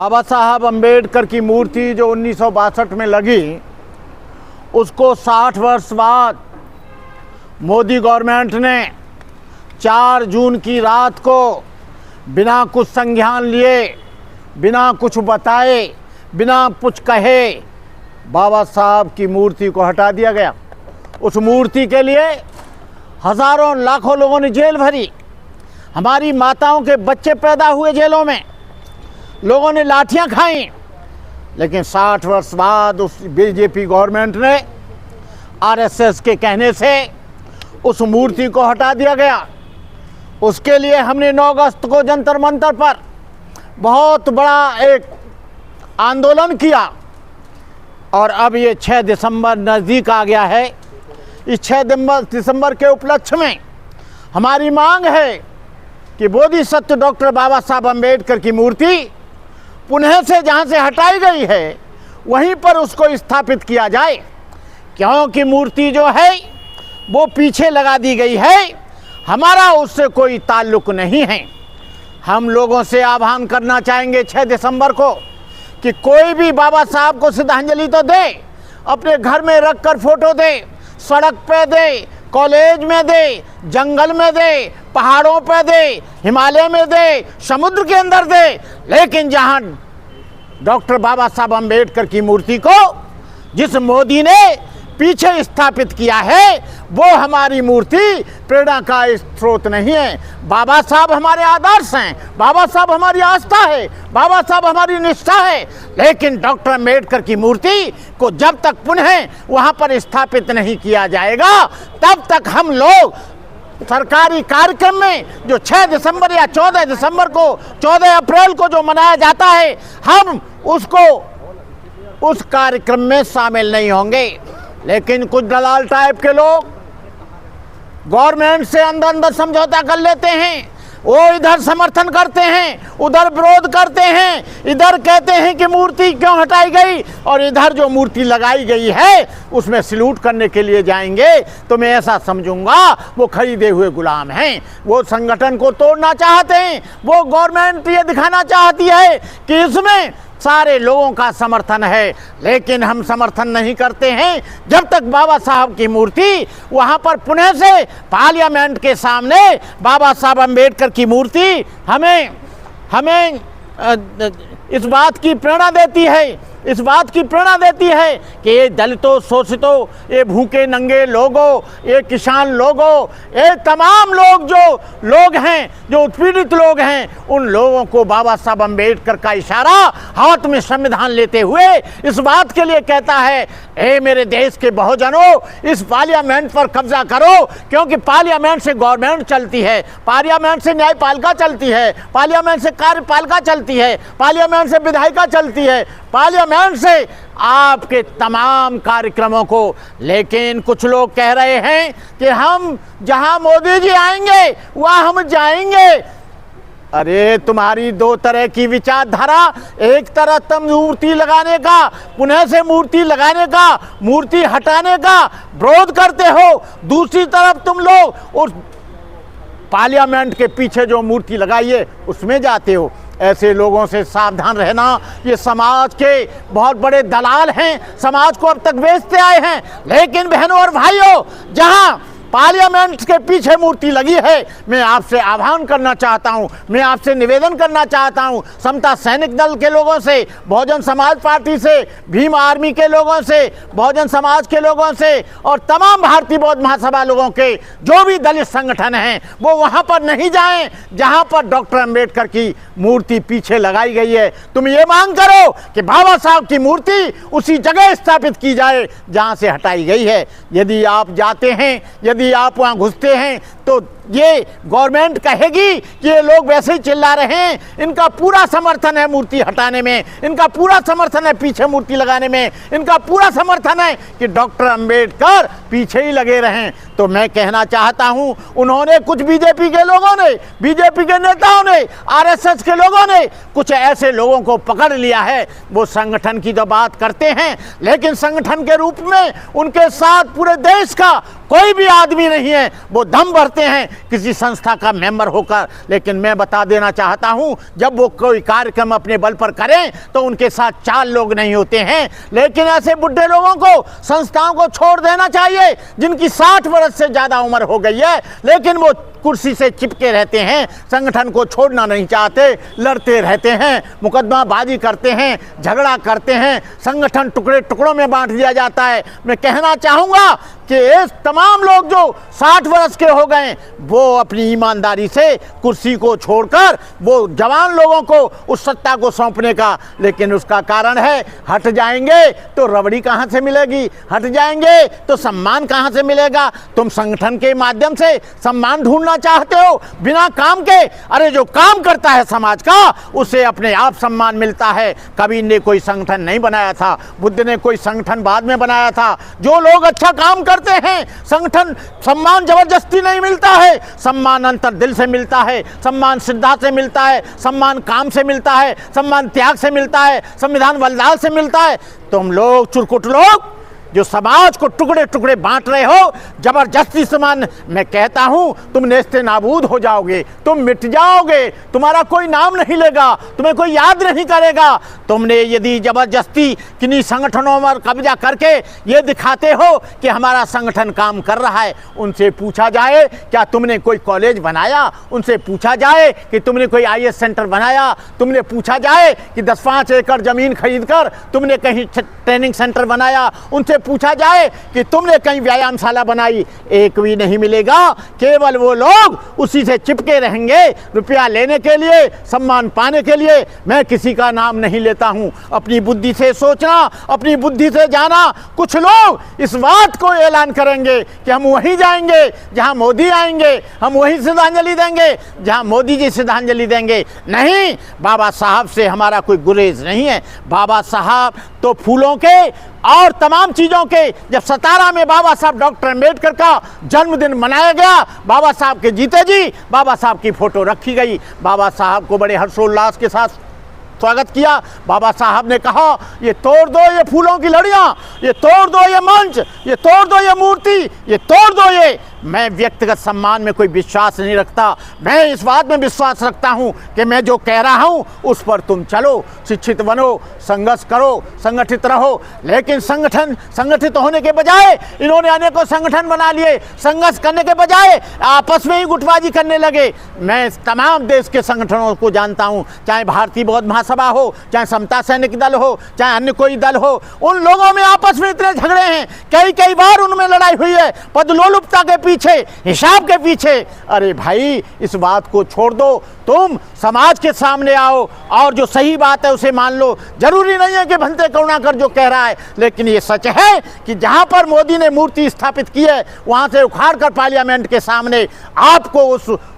बाबा साहब अम्बेडकर की मूर्ति जो 1962 में लगी, उसको 60 वर्ष बाद मोदी गवर्नमेंट ने 4 जून की रात को बिना कुछ संज्ञान लिए, बिना कुछ बताए, बिना कुछ कहे बाबा साहब की मूर्ति को हटा दिया गया। उस मूर्ति के लिए हज़ारों लाखों लोगों ने जेल भरी। हमारी माताओं के बच्चे पैदा हुए जेलों में, लोगों ने लाठियां खाई। लेकिन 60 वर्ष बाद उस बीजेपी गवर्नमेंट ने आरएसएस के कहने से उस मूर्ति को हटा दिया गया। उसके लिए हमने 9 अगस्त को जंतर मंतर पर बहुत बड़ा एक आंदोलन किया और अब ये 6 दिसंबर नज़दीक आ गया है। इस 6 दिसंबर के उपलक्ष्य में हमारी मांग है कि बोधिसत्व डॉक्टर बाबा साहब अम्बेडकर की मूर्ति पुनः से जहाँ से हटाई गई है वहीं पर उसको स्थापित किया जाए, क्योंकि मूर्ति जो है वो पीछे लगा दी गई है। हमारा उससे कोई ताल्लुक नहीं है। हम लोगों से आह्वान करना चाहेंगे 6 दिसंबर को कि कोई भी बाबा साहब को श्रद्धांजलि तो दे, अपने घर में रख कर फोटो दे, सड़क पे दे, कॉलेज में दे, जंगल में दे, पहाड़ों पे दे, हिमालय में दे, समुद्र के अंदर दे, लेकिन जहां डॉक्टर बाबा साहब अम्बेडकर की मूर्ति को जिस मोदी ने पीछे स्थापित किया है वो हमारी मूर्ति प्रेरणा का स्रोत नहीं है। बाबा साहब हमारे आदर्श हैं, बाबा साहब हमारी आस्था है, बाबा साहब हमारी निष्ठा है, लेकिन डॉक्टर अम्बेडकर की मूर्ति को जब तक पुनः वहाँ पर स्थापित नहीं किया जाएगा तब तक हम लोग सरकारी कार्यक्रम में जो 6 दिसंबर या 14 दिसंबर को 14 अप्रैल को जो मनाया जाता है, हम उसको उस कार्यक्रम में शामिल नहीं होंगे। लेकिन कुछ दलाल टाइप के लोग गवर्नमेंट से अंदर अंदर समझौता कर लेते हैं, वो इधर समर्थन करते हैं, उधर विरोध करते हैं, इधर कहते हैं कि मूर्ति क्यों हटाई गई और इधर जो मूर्ति लगाई गई है उसमें सैल्यूट करने के लिए जाएंगे तो मैं ऐसा समझूंगा वो खरीदे हुए गुलाम हैं। वो संगठन को तोड़ना चाहते हैं। वो गवर्नमेंट ये दिखाना चाहती है कि इसमें सारे लोगों का समर्थन है, लेकिन हम समर्थन नहीं करते हैं जब तक बाबा साहब की मूर्ति वहाँ पर पुणे से पार्लियामेंट के सामने बाबा साहब अम्बेडकर की मूर्ति हमें इस बात की प्रेरणा देती है कि ये दलितों, शोषितों, ये भूखे नंगे लोगों, ये किसान लोगों, ये तमाम लोग जो लोग हैं, जो उत्पीड़ित लोग हैं, उन लोगों को बाबा साहब अम्बेडकर का इशारा हाथ में संविधान लेते हुए इस बात के लिए कहता है, ए मेरे देश के बहुजनों, इस पार्लियामेंट पर कब्जा करो, क्योंकि पार्लियामेंट से गवर्नमेंट चलती है, पार्लियामेंट से न्यायपालिका चलती है, पार्लियामेंट से कार्यपालिका चलती है, पार्लियामेंट से विधायिका चलती है, पार्लियामेंट से आपके तमाम कार्यक्रमों को। लेकिन कुछ लोग कह रहे हैं कि हम जहां मोदी जी आएंगे वहां हम जाएंगे। अरे तुम्हारी 2 तरह की विचारधारा, एक तरफ तुम मूर्ति लगाने का, पुनः से मूर्ति लगाने का, मूर्ति हटाने का विरोध करते हो, दूसरी तरफ तुम लोग उस पार्लियामेंट के पीछे जो मूर्ति लगाई है उसमें जाते हो। ऐसे लोगों से सावधान रहना। ये समाज के बहुत बड़े दलाल हैं, समाज को अब तक बेचते आए हैं। लेकिन बहनों और भाइयों, जहां पार्लियामेंट के पीछे मूर्ति लगी है, मैं आपसे आह्वान करना चाहता हूं, मैं आपसे निवेदन करना चाहता हूं, समता सैनिक दल के लोगों से, बहुजन समाज पार्टी से, भीम आर्मी के लोगों से, बहुजन समाज के लोगों से और तमाम भारतीय बौद्ध महासभा लोगों के जो भी दलित संगठन हैं वो वहां पर नहीं जाएं जहां पर डॉक्टर अम्बेडकर की मूर्ति पीछे लगाई गई है। तुम ये मांग करो कि बाबा साहब की मूर्ति उसी जगह स्थापित की जाए जहां से हटाई गई है। यदि आप जाते हैं, यदि आप वहां घुसते हैं तो ये गवर्नमेंट कहेगी कि ये लोग वैसे ही चिल्ला रहे हैं, इनका पूरा समर्थन है मूर्ति हटाने में, इनका पूरा समर्थन है पीछे मूर्ति लगाने में, इनका पूरा समर्थन है कि डॉक्टर अम्बेडकर पीछे ही लगे रहें। तो मैं कहना चाहता हूं, उन्होंने कुछ बीजेपी के लोगों ने, बीजेपी के नेताओं ने, आरएसएस के लोगों ने कुछ ऐसे लोगों को पकड़ लिया है। वो संगठन की तो बात करते हैं, लेकिन संगठन के रूप में उनके साथ पूरे देश का कोई भी आदमी नहीं है। वो दम भरते हैं किसी संस्था का मेंबर होकर। लेकिन मैं बता देना चाहता हूं, जब वो कोई कार्यक्रम अपने बल पर करें तो उनके साथ 4 लोग नहीं होते हैं। लेकिन ऐसे बुढ़े लोगों को, संस्थाओं को छोड़ देना चाहिए जिनकी 60 वर्ष से ज़्यादा उम्र हो गई है, लेकिन वो कुर्सी से चिपके रहते हैं, संगठन को छोड़ना नहीं चाहते, लड़ते रहते हैं, मुकदमाबाजी करते हैं, झगड़ा करते हैं, संगठन टुकड़े टुकड़ों में बांट दिया जाता है। मैं कहना चाहूँगा कि ये तमाम लोग जो 60 वर्ष के हो गए, वो अपनी ईमानदारी से कुर्सी को छोड़कर वो जवान लोगों को उस सत्ता को सौंपने का, लेकिन उसका कारण है हट जाएंगे तो रबड़ी कहाँ से मिलेगी, हट जाएंगे तो सम्मान कहाँ से मिलेगा। तुम संगठन के माध्यम से सम्मान ढूंढना चाहते हो बिना काम के। अरे जो काम करता है समाज का, उसे अपने आप सम्मान मिलता है। कबीर ने कोई संगठन नहीं बनाया था, बुद्ध ने कोई संगठन बाद में बनाया था। जो लोग अच्छा काम करते हैं, संगठन सम्मान जबरदस्ती नहीं मिलता है, सम्मान अंतर दिल से मिलता है, सम्मान श्रद्धा से मिलता है, सम्मान काम से मिलता है, सम्मान त्याग से मिलता है, संविधान बलिदान से मिलता है। तुम लोग चुरकुट लोग जो समाज को टुकड़े टुकड़े बांट रहे हो, जबरदस्ती सम्मान, मैं कहता हूं तुम नेस्ते नाबूद हो जाओगे, तुम मिट जाओगे, तुम्हारा कोई नाम नहीं लेगा, तुम्हें कोई याद नहीं करेगा। तुमने यदि जबरदस्ती किन्हीं संगठनों पर कब्जा करके ये दिखाते हो कि हमारा संगठन काम कर रहा है, उनसे पूछा जाए क्या तुमने कोई कॉलेज बनाया, उनसे पूछा जाए कि तुमने कोई IAS सेंटर बनाया, तुमने पूछा जाए कि 10-5 एकड़ जमीन खरीदकर तुमने कहीं ट्रेनिंग सेंटर बनाया, उनसे पूछा जाए कि तुमने कहीं व्यायामशाला बनाई, एक भी नहीं मिलेगा। केवल वो लोग उसी से चिपके रहेंगे रुपया लेने के लिए, सम्मान पाने के लिए। मैं किसी का नाम नहीं लेता हूं। अपनी बुद्धि से सोचना, अपनी बुद्धि से जाना। कुछ लोग इस बात को ऐलान करेंगे कि हम वहीं जाएंगे जहां मोदी आएंगे, हम वहीं श्रद्धांजलि देंगे जहां मोदी जी श्रद्धांजलि देंगे। नहीं, बाबा साहब से हमारा कोई गुरेज नहीं है। बाबा साहब तो फूलों के और तमाम चीज़ों के, जब 17 में बाबा साहब डॉक्टर अम्बेडकर का जन्मदिन मनाया गया, बाबा साहब के जीते जी बाबा साहब की फ़ोटो रखी गई, बाबा साहब को बड़े हर्षोल्लास के साथ स्वागत किया। बाबा साहब ने कहा ये तोड़ दो ये फूलों की लड़ियाँ, ये तोड़ दो ये मंच, ये तोड़ दो ये मूर्ति, ये तोड़ दो ये। मैं व्यक्तिगत सम्मान में कोई विश्वास नहीं रखता। मैं इस बात में विश्वास रखता हूँ कि मैं जो कह रहा हूँ उस पर तुम चलो, शिक्षित बनो, संघर्ष करो, संगठित रहो। लेकिन संगठित होने के बजाय इन्होंने अनेकों संगठन बना लिए, संघर्ष करने के बजाय आपस में ही गुटबाजी करने लगे। मैं तमाम देश के संगठनों को जानता हूँ, चाहे भारतीय बौद्ध महासभा हो, चाहे समता सैनिक दल हो, चाहे अन्य कोई दल हो, उन लोगों में आपस में इतने झगड़े हैं, कई बार उनमें लड़ाई हुई है, पदलोलुपता के पीछे, हिसाब के पीछे। अरे भाई, इस बात को छोड़ दो, तुम समाज के सामने आओ और जो सही बात है उसे मान लो। जरूरी नहीं है कि भंते करुणाकर जो कह रहा है, लेकिन ये सच है कि जहां पर मोदी ने मूर्ति स्थापित की है, वहां से उखाड़ कर पार्लियामेंट के सामने आपको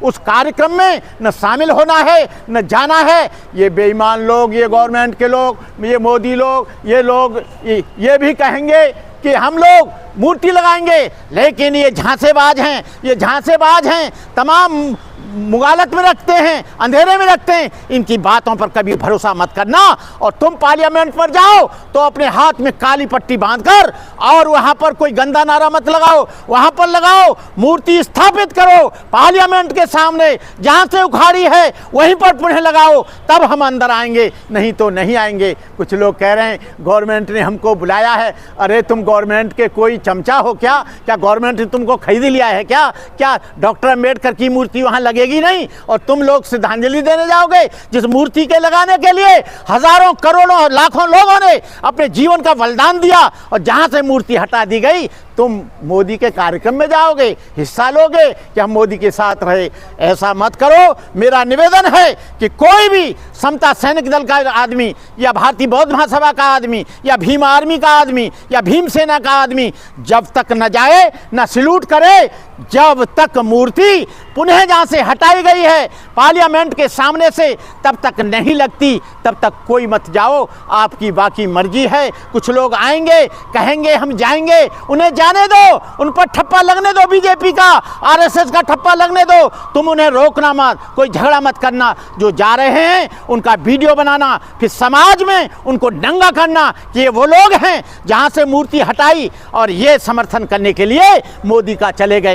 उस कार्यक्रम में न शामिल होना है, न जाना है। ये बेईमान लोग, ये गवर्नमेंट के लोग, ये मोदी लोग, ये भी कहेंगे कि हम लोग मूर्ति लगाएंगे, लेकिन ये झांसेबाज हैं, ये झांसेबाज हैं, तमाम मुगालत में रखते हैं, अंधेरे में रखते हैं। इनकी बातों पर कभी भरोसा मत करना। और तुम पार्लियामेंट पर जाओ तो अपने हाथ में काली पट्टी बांधकर और वहां पर कोई गंदा नारा मत लगाओ, वहां पर लगाओ, मूर्ति स्थापित करो पार्लियामेंट के सामने, जहां से उखाड़ी है वहीं पर पुनः लगाओ, तब हम अंदर आएंगे, नहीं तो नहीं आएंगे। कुछ लोग कह रहे हैं गवर्नमेंट ने हमको बुलाया है। अरे तुम गवर्नमेंट के कोई चमचा हो क्या? क्या गवर्नमेंट ने तुमको खरीद लिया है क्या? क्या डॉक्टर अम्बेडकर की मूर्ति वहां लगेगी नहीं और तुम लोग श्रद्धांजलि देने जाओगे? जिस मूर्ति के लगाने के लिए हजारों करोड़ों लाखों लोगों ने अपने जीवन का बलिदान दिया, और जहां से मूर्ति हटा दी गई, तुम मोदी के कार्यक्रम में जाओगे, हिस्सा लोगे कि हम मोदी के साथ रहे। ऐसा मत करो। मेरा निवेदन है कि कोई भी समता सैनिक दल का आदमी या भारतीय बौद्ध महासभा का आदमी या भीम आर्मी का आदमी या भीम सेना का आदमी जब तक न जाए, न सैल्यूट करे, जब तक मूर्ति पुनः जहाँ से हटाई गई है पार्लियामेंट के सामने से, तब तक नहीं लगती, तब तक कोई मत जाओ। आपकी बाकी मर्जी है। कुछ लोग आएंगे, कहेंगे हम जाएंगे, उन्हें जाने दो, उन पर ठप्पा लगने दो, बीजेपी का, आरएसएस का ठप्पा लगने दो। तुम उन्हें रोकना मत, कोई झगड़ा मत करना। जो जा रहे हैं उनका वीडियो बनाना, फिर समाज में उनको दंगा करना कि ये वो लोग हैं जहाँ से मूर्ति हटाई और ये समर्थन करने के लिए मोदी का चले गए।